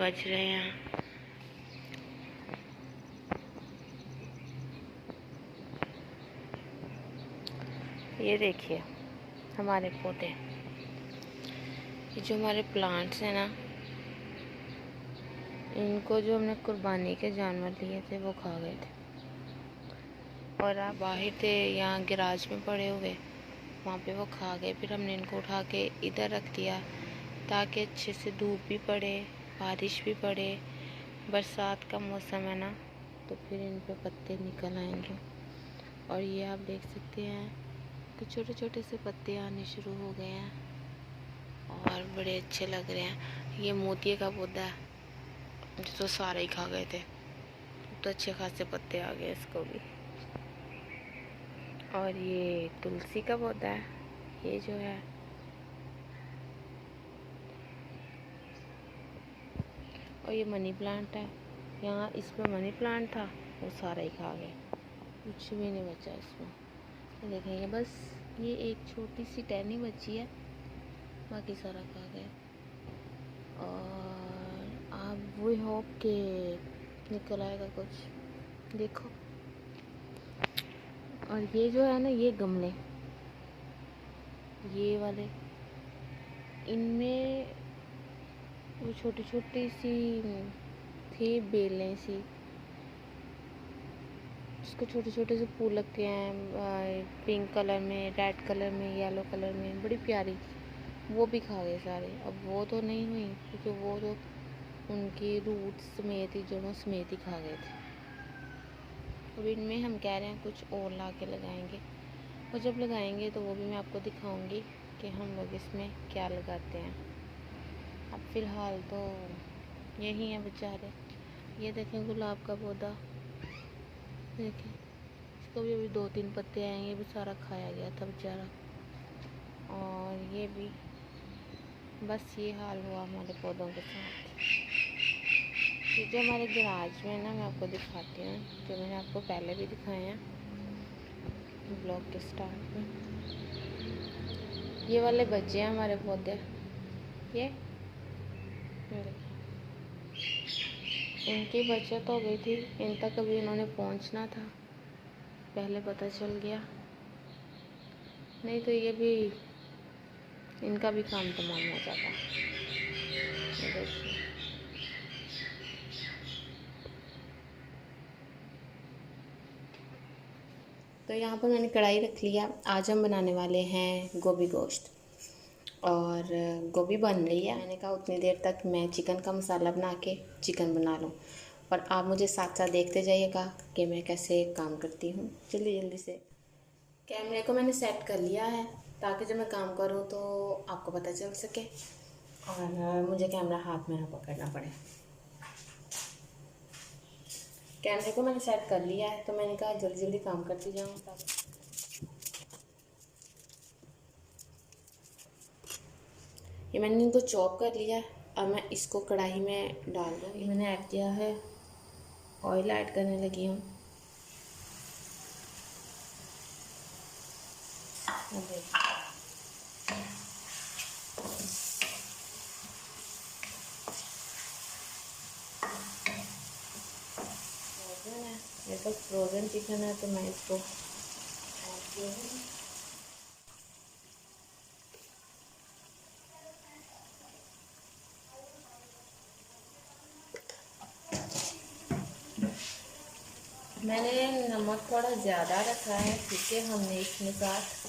बज रहे हैं। ये देखिए हमारे पौधे, ये जो हमारे प्लांट्स हैं ना, इनको जो हमने कुर्बानी के जानवर लिए थे वो खा गए थे। और आप बाहर थे, यहाँ गैराज में पड़े हुए, वहाँ पे वो खा गए। फिर हमने इनको उठा के इधर रख दिया ताकि अच्छे से धूप भी पड़े, बारिश भी पड़े। बरसात का मौसम है ना, तो फिर इन पे पत्ते निकल आएंगे। और ये आप देख सकते हैं कि छोटे छोटे से पत्ते आने शुरू हो गए हैं और बड़े अच्छे लग रहे हैं। ये मोतिये का पौधा है जो तो सारे ही खा गए थे, तो अच्छे खासे पत्ते आ गए इसको भी। और ये तुलसी का पौधा है, ये जो है, और ये मनी प्लांट है। यहाँ इसमें मनी प्लांट था, वो सारा ही खा गए, कुछ भी नहीं बचा इसमें। ये देखेंगे बस ये एक छोटी सी टहनी बची है, बाकी सारा खा गए। और आप वी होप के निकल आएगा कुछ, देखो। और ये जो है ना, ये गमले, ये वाले, इनमें वो छोटी छोटी सी थी बेलें सी, जिसको छोटे छोटे से फूल लगते हैं, पिंक कलर में, रेड कलर में, येलो कलर में, बड़ी प्यारी। वो भी खा गए सारे। अब वो तो नहीं हुई क्योंकि वो तो उनकी रूट समेत ही, जड़ों समेत ही खा गए थे। अब इनमें हम कह रहे हैं कुछ और ला के लगाएंगे, और जब लगाएंगे तो वो भी मैं आपको दिखाऊंगी कि हम लोग इसमें क्या लगाते हैं। अब फ़िलहाल तो यही है बेचारे। ये देखें गुलाब का पौधा, देखें इसको भी अभी 2-3 पत्ते आए, ये भी सारा खाया गया था बेचारा। और ये भी बस ये हाल हुआ हमारे पौधों के साथ। ये जो हमारे गैराज में ना, मैं आपको दिखाती हूँ, जो मैंने आपको पहले भी दिखाए हैं ब्लॉग के स्टार्ट में। ये वाले बच्चे हैं हमारे पौधे, ये इनकी बचत हो गई थी, इन तक अभी इन्होंने पहुंचना था, पहले पता चल गया, नहीं तो ये भी, इनका भी काम तमाम हो जाता। देखिए तो यहाँ पर मैंने कढ़ाई रख लिया। आज हम बनाने वाले हैं गोभी गोश्त, और गोभी बन रही है। मैंने कहा उतनी देर तक मैं चिकन का मसाला बना के चिकन बना लूँ, और आप मुझे साथ साथ देखते जाइएगा कि मैं कैसे काम करती हूँ। जल्दी जल्दी से कैमरे को मैंने सेट कर लिया है ताकि जब मैं काम करूँ तो आपको पता चल सके और मुझे कैमरा हाथ में ना पकड़ना पड़े। कैमरे को मैंने सेट कर लिया है, तो मैंने कहा जल्दी जल्दी काम करती जाऊँ। ये मैंने इनको चॉप कर लिया है। अब मैं इसको कढ़ाई में डाल दूँगी। मैंने ऐड किया है, ऑयल ऐड करने लगी हूँ। मेरे पास फ्रोज़न चिकन है तो मैं इसको मैंने नमक थोड़ा ज़्यादा रखा है क्योंकि हमने इसमें साथ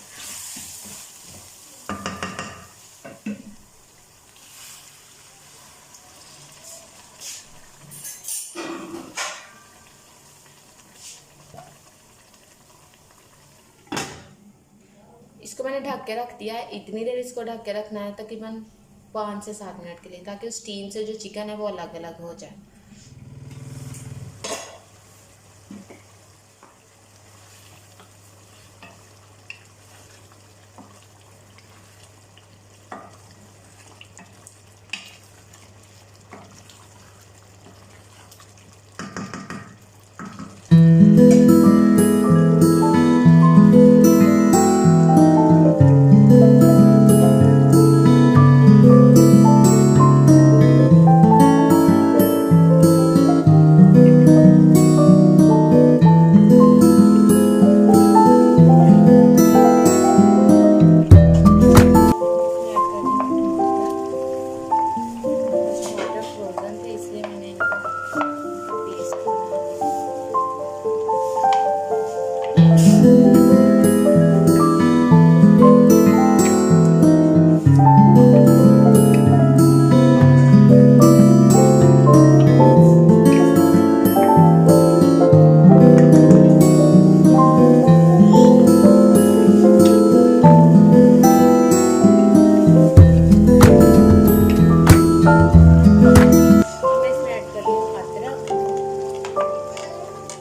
इसको मैंने ढक के रख दिया है। इतनी देर इसको ढक के रखना है, तकरीबन 5 से 7 मिनट के लिए, ताकि स्टीम से जो चिकन है वो अलग अलग हो जाए।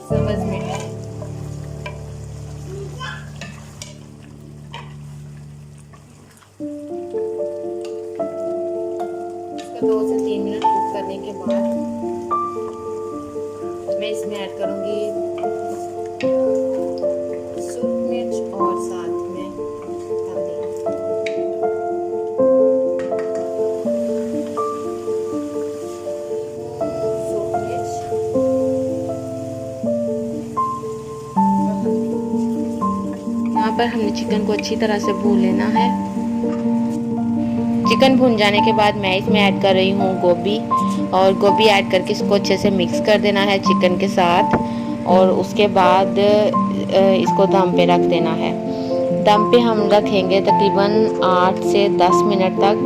सब्ज़ मिर्च, इसको 2 से 3 मिनट कुक करने के बाद मैं इसमें ऐड करूँगी सूख मिर्च और साथ में हल्दी। सूख मिर्च और हल्दी। यहाँ पर हमने चिकन को अच्छी तरह से भून लेना है। चिकन भून जाने के बाद मैं इसमें ऐड कर रही हूँ गोभी, और गोभी ऐड करके इसको अच्छे से मिक्स कर देना है चिकन के साथ, और उसके बाद इसको दम पे रख देना है। दम पे हम रखेंगे तकरीबन 8 से 10 मिनट तक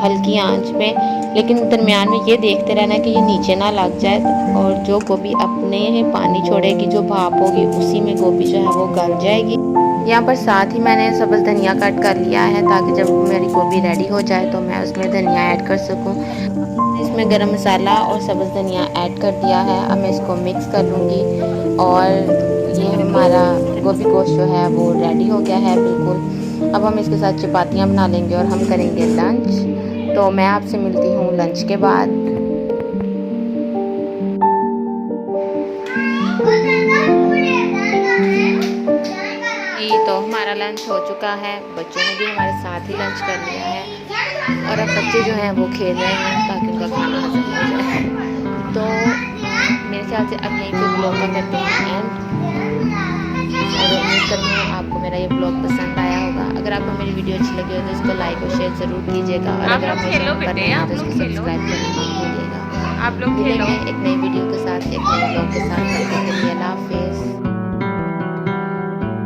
हल्की आंच पे, लेकिन दरमियान में ये देखते रहना कि ये नीचे ना लग जाए, और जो गोभी अपने पानी छोड़ेगी, जो भाप होगी उसी में गोभी जो है वो गल जाएगी। यहाँ पर साथ ही मैंने सब्ज़ धनिया कट कर लिया है, ताकि जब मेरी गोभी रेडी हो जाए तो मैं उसमें धनिया ऐड कर सकूँ। इसमें गरम मसाला और सब्ज़ धनिया ऐड कर दिया है। अब मैं इसको मिक्स कर लूँगी, और ये हमारा गोभी गोश्त जो है वो रेडी हो गया है बिल्कुल। अब हम इसके साथ चपातियाँ बना लेंगे और हम करेंगे लंच। तो मैं आपसे मिलती हूँ लंच के बाद। तो हमारा लंच हो चुका है, बच्चों ने भी हमारे साथ ही लंच कर लिया है, और अब बच्चे जो हैं वो खेल रहे हैं ताकि उनका खाना हजम हो जाए। तो मेरे ख्याल से अब यहीं पे ब्लॉग का करते हैं एंड, और उम्मीद करती हूँ आपको मेरा ये ब्लॉग पसंद आया होगा। अगर आपको मेरी वीडियो अच्छी लगी हो तो इसको लाइक और शेयर ज़रूर कीजिएगा, और अगर आप मेरे चैनल पर नए हैं तो इसको सब्सक्राइब करना मत भूलिएगा। आप लोग मिलेंगे एक नई वीडियो के साथ, एक नए ब्लॉग के साथ।